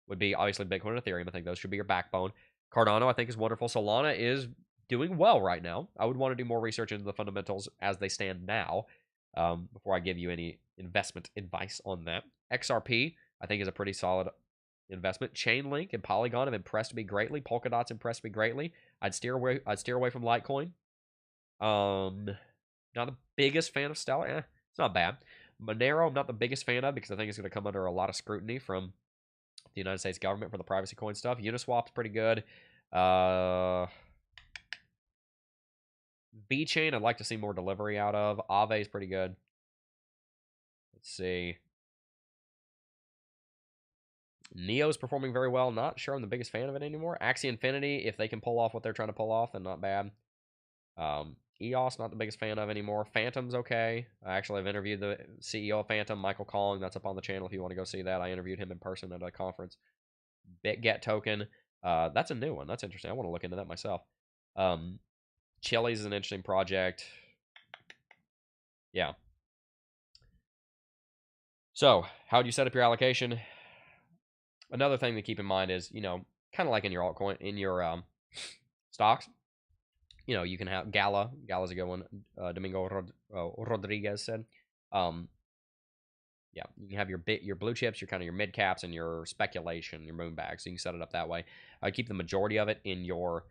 would be obviously Bitcoin and Ethereum. I think those should be your backbone. Cardano, I think, is wonderful. Solana is doing well right now. I would want to do more research into the fundamentals as they stand now before I give you any investment advice on that. XRP, I think, is a pretty solid investment. Chainlink and Polygon have impressed me greatly. Polkadot's impressed me greatly. I'd steer away from Litecoin. Not the biggest fan of Stellar. It's not bad. Monero, I'm not the biggest fan of because I think it's going to come under a lot of scrutiny from the United States government for the privacy coin stuff. Uniswap's pretty good. VeChain, I'd like to see more delivery out of. Aave is pretty good. Let's see. Neo's performing very well. Not sure I'm the biggest fan of it anymore. Axie Infinity, if they can pull off what they're trying to pull off, then not bad. EOS, not the biggest fan of anymore. Phantom's okay. I actually have interviewed the CEO of Phantom, Michael Kong. That's up on the channel if you want to go see that. I interviewed him in person at a conference. BitGet token. That's a new one. That's interesting. I want to look into that myself. Chili's is an interesting project. Yeah. So, how do you set up your allocation? Another thing to keep in mind is, kind of like in your altcoin, in your stocks, you can have Gala. Gala's a good one. Domingo Rodriguez said. Yeah, you can have your blue chips, your mid caps, and your speculation, your moon bags. So you can set it up that way. Keep the majority of it in your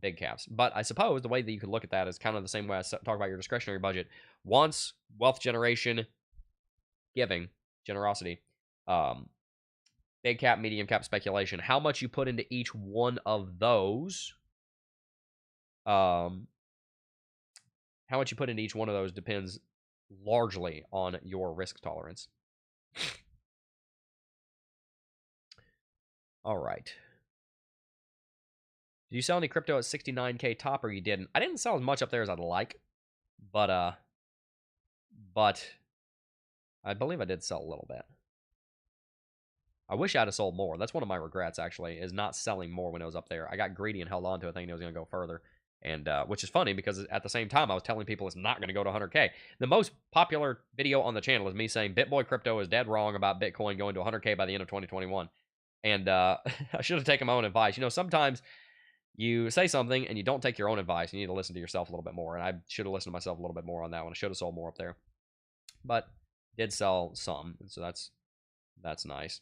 big caps. But I suppose the way that you could look at that is kind of the same way I talk about your discretionary budget. Once wealth generation, giving, generosity, big cap, medium cap, speculation. How much you put into each one of those? How much you put into each one of those depends largely on your risk tolerance. All right. Did you sell any crypto at 69K top, or you didn't? I didn't sell as much up there as I'd like, but I believe I did sell a little bit. I wish I'd have sold more. That's one of my regrets, actually, is not selling more when it was up there. I got greedy and held on to it, thinking it was going to go further. And which is funny because at the same time, I was telling people it's not going to go to 100K. The most popular video on the channel is me saying BitBoy Crypto is dead wrong about Bitcoin going to 100K by the end of 2021. And I should have taken my own advice. Sometimes you say something and you don't take your own advice. You need to listen to yourself a little bit more. And I should have listened to myself a little bit more on that one. I should have sold more up there. But did sell some. And so that's nice.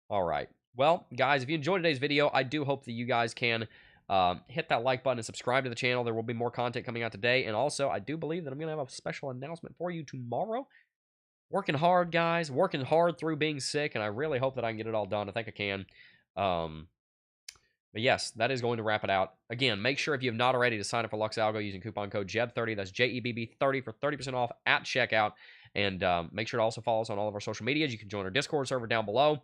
All right. Well, guys, if you enjoyed today's video, I do hope that you guys can hit that like button and subscribe to the channel. There will be more content coming out today. And also, I do believe that I'm going to have a special announcement for you tomorrow. Working hard, guys. Working hard through being sick. And I really hope that I can get it all done. I think I can. But yes, that is going to wrap it out. Again, make sure if you have not already to sign up for Lux Algo using coupon code JEB30. That's JEBB30 for 30% off at checkout. And make sure to also follow us on all of our social medias. You can join our Discord server down below.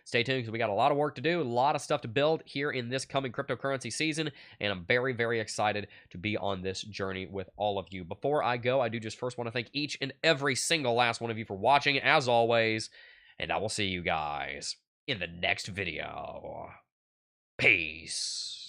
Stay tuned because we got a lot of work to do, a lot of stuff to build here in this coming cryptocurrency season, and I'm very, very excited to be on this journey with all of you. Before I go, I do just first want to thank each and every single last one of you for watching, as always, and I will see you guys in the next video. Peace.